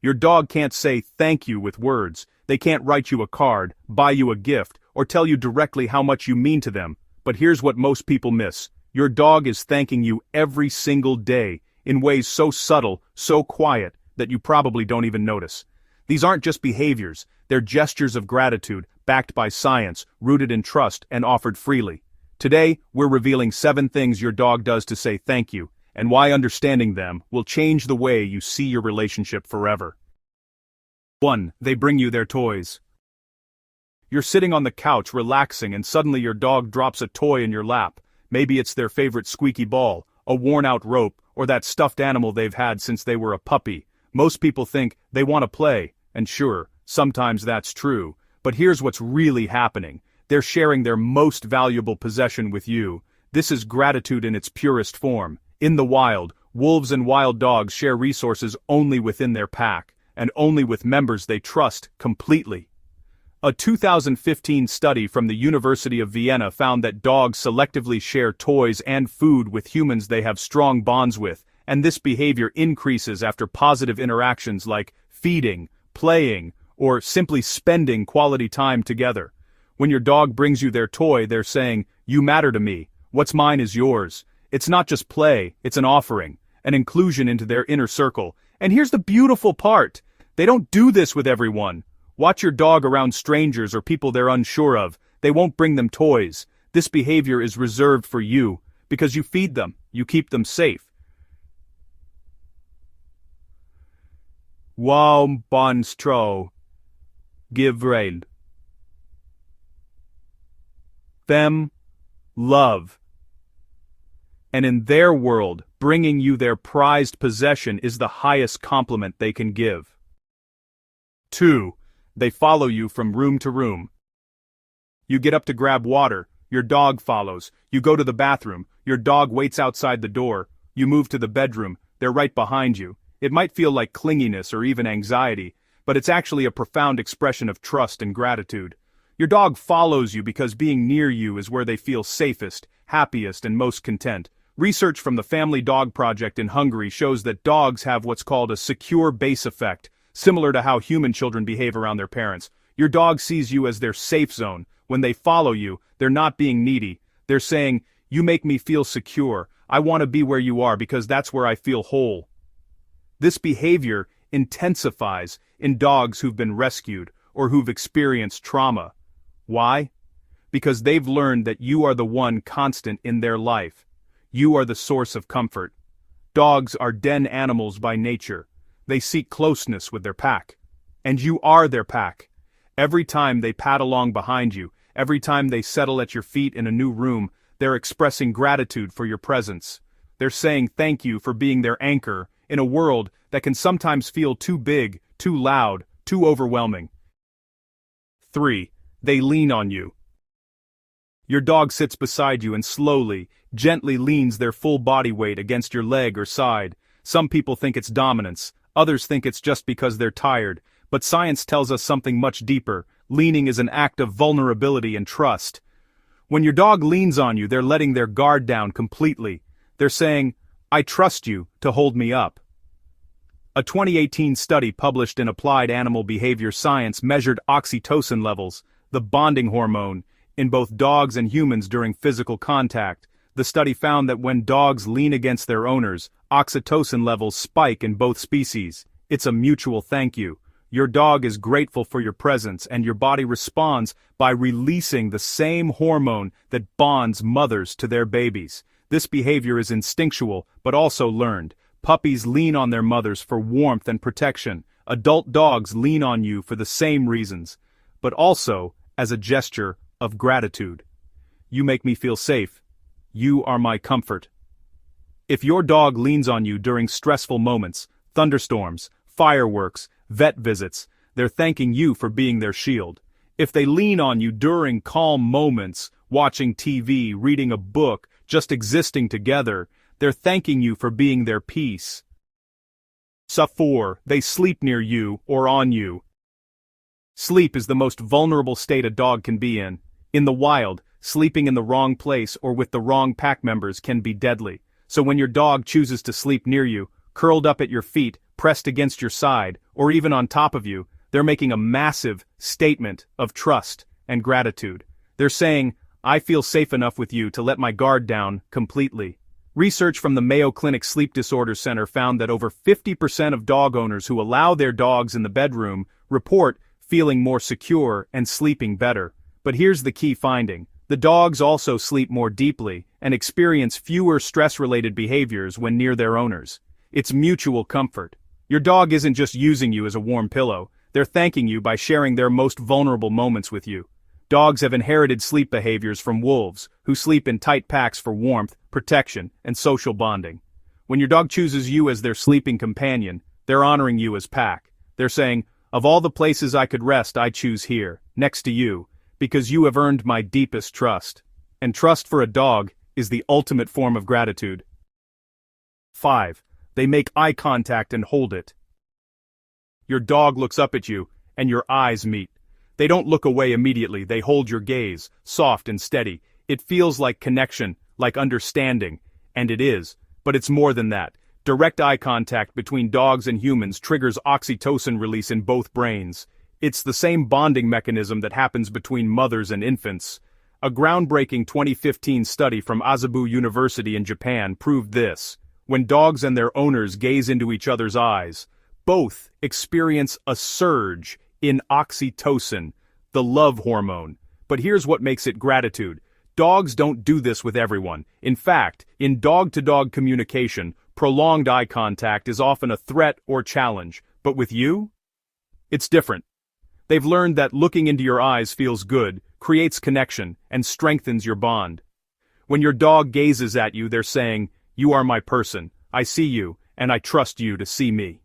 Your dog can't say thank you with words, they can't write you a card, buy you a gift, or tell you directly how much you mean to them. But here's what most people miss. Your dog is thanking you every single day, in ways so subtle, so quiet, that you probably don't even notice. These aren't just behaviors, they're gestures of gratitude, backed by science, rooted in trust, and offered freely. Today, we're revealing 7 things your dog does to say thank you, and why understanding them will change the way you see your relationship forever. 1. They bring you their toys. You're sitting on the couch relaxing and suddenly your dog drops a toy in your lap. Maybe it's their favorite squeaky ball, a worn-out rope, or that stuffed animal they've had since they were a puppy. Most people think they want to play, and sure, sometimes that's true. But here's what's really happening. They're sharing their most valuable possession with you. This is gratitude in its purest form. In the wild, wolves and wild dogs share resources only within their pack, and only with members they trust completely. A 2015 study from the University of Vienna found that dogs selectively share toys and food with humans they have strong bonds with, and this behavior increases after positive interactions like feeding, playing, or simply spending quality time together. When your dog brings you their toy, they're saying, "You matter to me. What's mine is yours." It's not just play, it's an offering, an inclusion into their inner circle. And here's the beautiful part. They don't do this with everyone. Watch your dog around strangers or people they're unsure of. They won't bring them toys. This behavior is reserved for you, because you feed them, you keep them safe. Wow, bonstro, give rail. Them, love. And in their world, bringing you their prized possession is the highest compliment they can give. 2. They follow you from room to room. You get up to grab water, your dog follows. You go to the bathroom, your dog waits outside the door. You move to the bedroom, they're right behind you. It might feel like clinginess or even anxiety, but it's actually a profound expression of trust and gratitude. Your dog follows you because being near you is where they feel safest, happiest, and most content. Research from the Family Dog Project in Hungary shows that dogs have what's called a secure base effect, similar to how human children behave around their parents. Your dog sees you as their safe zone. When they follow you, they're not being needy. They're saying, "You make me feel secure. I want to be where you are because that's where I feel whole." This behavior intensifies in dogs who've been rescued or who've experienced trauma. Why? Because they've learned that you are the one constant in their life. You are the source of comfort. Dogs are den animals by nature. They seek closeness with their pack. And you are their pack. Every time they pat along behind you, every time they settle at your feet in a new room, they're expressing gratitude for your presence. They're saying thank you for being their anchor in a world that can sometimes feel too big, too loud, too overwhelming. 3. They lean on you. Your dog sits beside you and slowly, gently leans their full body weight against your leg or side. Some people think it's dominance, others think it's just because they're tired, but science tells us something much deeper. Leaning is an act of vulnerability and trust. When your dog leans on you, they're letting their guard down completely. They're saying, "I trust you to hold me up." A 2018 study published in Applied Animal Behavior Science measured oxytocin levels, the bonding hormone, in both dogs and humans during physical contact. The study found that when dogs lean against their owners, oxytocin levels spike in both species. It's a mutual thank you. Your dog is grateful for your presence and your body responds by releasing the same hormone that bonds mothers to their babies. This behavior is instinctual, but also learned. Puppies lean on their mothers for warmth and protection. Adult dogs lean on you for the same reasons, but also as a gesture of gratitude. You make me feel safe. You are my comfort. If your dog leans on you during stressful moments, thunderstorms, fireworks, vet visits, they're thanking you for being their shield. If they lean on you during calm moments, watching TV, reading a book, just existing together, they're thanking you for being their peace. 4. They sleep near you or on you. Sleep is the most vulnerable state a dog can be in. In the wild, sleeping in the wrong place or with the wrong pack members can be deadly. So when your dog chooses to sleep near you, curled up at your feet, pressed against your side, or even on top of you, they're making a massive statement of trust and gratitude. They're saying, I feel safe enough with you to let my guard down completely. Research from the Mayo Clinic Sleep Disorders Center found that over 50% of dog owners who allow their dogs in the bedroom report feeling more secure and sleeping better. But here's the key finding. The dogs also sleep more deeply and experience fewer stress-related behaviors when near their owners. It's mutual comfort. Your dog isn't just using you as a warm pillow, they're thanking you by sharing their most vulnerable moments with you. Dogs have inherited sleep behaviors from wolves, who sleep in tight packs for warmth, protection, and social bonding. When your dog chooses you as their sleeping companion, they're honoring you as pack. They're saying, of all the places I could rest, I choose here, next to you, because you have earned my deepest trust. And trust for a dog is the ultimate form of gratitude. 5. They make eye contact and hold it. Your dog looks up at you, and your eyes meet. They don't look away immediately, they hold your gaze, soft and steady. It feels like connection, like understanding, and it is, but it's more than that. Direct eye contact between dogs and humans triggers oxytocin release in both brains. It's the same bonding mechanism that happens between mothers and infants. A groundbreaking 2015 study from Asabu University in Japan proved this. When dogs and their owners gaze into each other's eyes, both experience a surge in oxytocin, the love hormone. But here's what makes it gratitude. Dogs don't do this with everyone. In fact, in dog-to-dog communication, prolonged eye contact is often a threat or challenge. But with you? It's different. They've learned that looking into your eyes feels good, creates connection, and strengthens your bond. When your dog gazes at you, they're saying, you are my person, I see you, and I trust you to see me.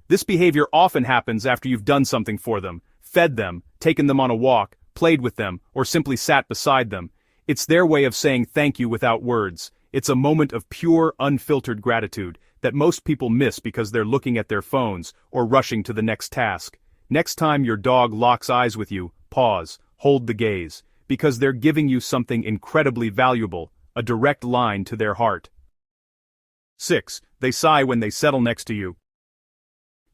This behavior often happens after you've done something for them, fed them, taken them on a walk, played with them, or simply sat beside them. It's their way of saying thank you without words. It's a moment of pure, unfiltered gratitude that most people miss because they're looking at their phones or rushing to the next task. Next time your dog locks eyes with you, pause, hold the gaze, because they're giving you something incredibly valuable, a direct line to their heart. 6. They sigh when they settle next to you.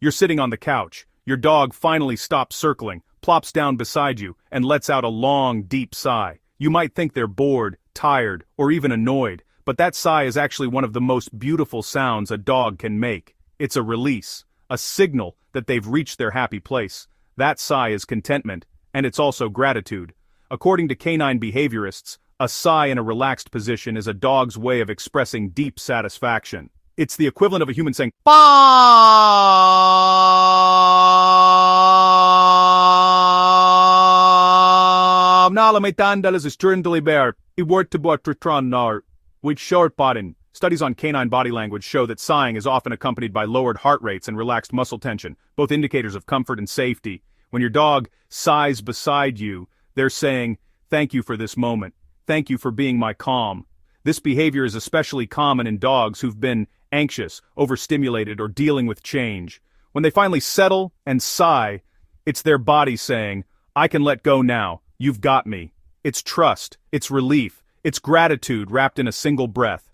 You're sitting on the couch, your dog finally stops circling, plops down beside you, and lets out a long, deep sigh. You might think they're bored, tired, or even annoyed, but that sigh is actually one of the most beautiful sounds a dog can make. It's a release, a signal that they've reached their happy place. That sigh is contentment, and it's also gratitude. According to canine behaviorists, a sigh in a relaxed position is a dog's way of expressing deep satisfaction. It's the equivalent of a human saying, which studies on canine body language show that sighing is often accompanied by lowered heart rates and relaxed muscle tension, both indicators of comfort and safety. When your dog sighs beside you, they're saying, thank you for this moment. Thank you for being my calm. This behavior is especially common in dogs who've been anxious, overstimulated, or dealing with change. When they finally settle and sigh, it's their body saying, I can let go now, you've got me. It's trust, it's relief, it's gratitude wrapped in a single breath.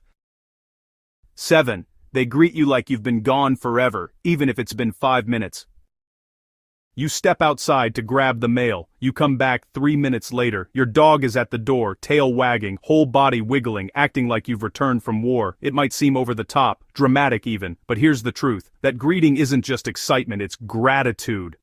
7. They greet you like you've been gone forever, even if it's been 5 minutes. You step outside to grab the mail, you come back 3 minutes later, your dog is at the door, tail wagging, whole body wiggling, acting like you've returned from war. It might seem over the top, dramatic even, but here's the truth. That greeting isn't just excitement, it's gratitude.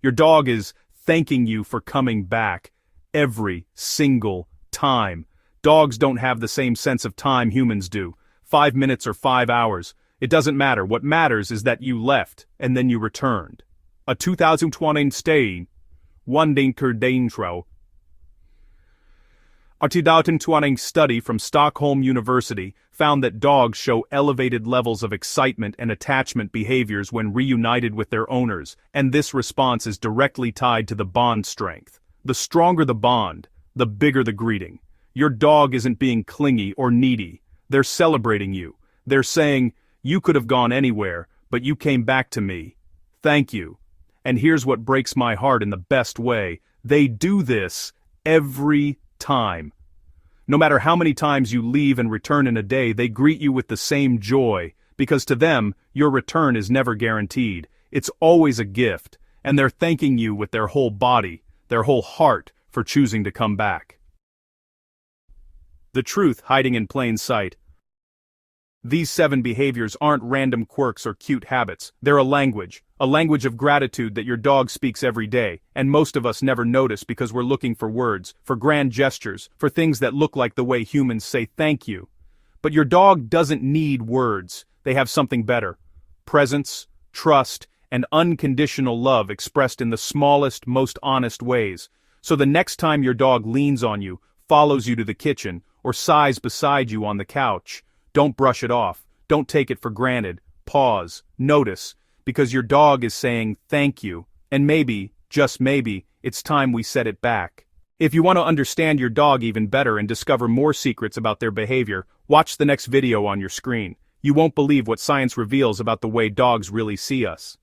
Your dog is thanking you for coming back. Every single time. Dogs don't have the same sense of time humans do. 5 minutes or 5 hours. It doesn't matter. What matters is that you left, and then you returned. A 2020 study, a 2020 study from Stockholm University found that dogs show elevated levels of excitement and attachment behaviors when reunited with their owners, and this response is directly tied to the bond strength. The stronger the bond, the bigger the greeting. Your dog isn't being clingy or needy. They're celebrating you. They're saying, you could have gone anywhere, but you came back to me. Thank you. And here's what breaks my heart in the best way. They do this every time. No matter how many times you leave and return in a day, they greet you with the same joy. because to them, your return is never guaranteed. It's always a gift, and they're thanking you with their whole body, their whole heart, for choosing to come back. The truth hiding in plain sight. These 7 behaviors aren't random quirks or cute habits. They're a language of gratitude that your dog speaks every day, and most of us never notice because we're looking for words, for grand gestures, for things that look like the way humans say thank you. But your dog doesn't need words. They have something better. Presence, trust, and unconditional love expressed in the smallest, most honest ways. So the next time your dog leans on you, follows you to the kitchen, or sighs beside you on the couch, don't brush it off. Don't take it for granted. Pause. Notice. Because your dog is saying thank you. And maybe, just maybe, it's time we set it back. If you want to understand your dog even better and discover more secrets about their behavior, watch the next video on your screen. You won't believe what science reveals about the way dogs really see us.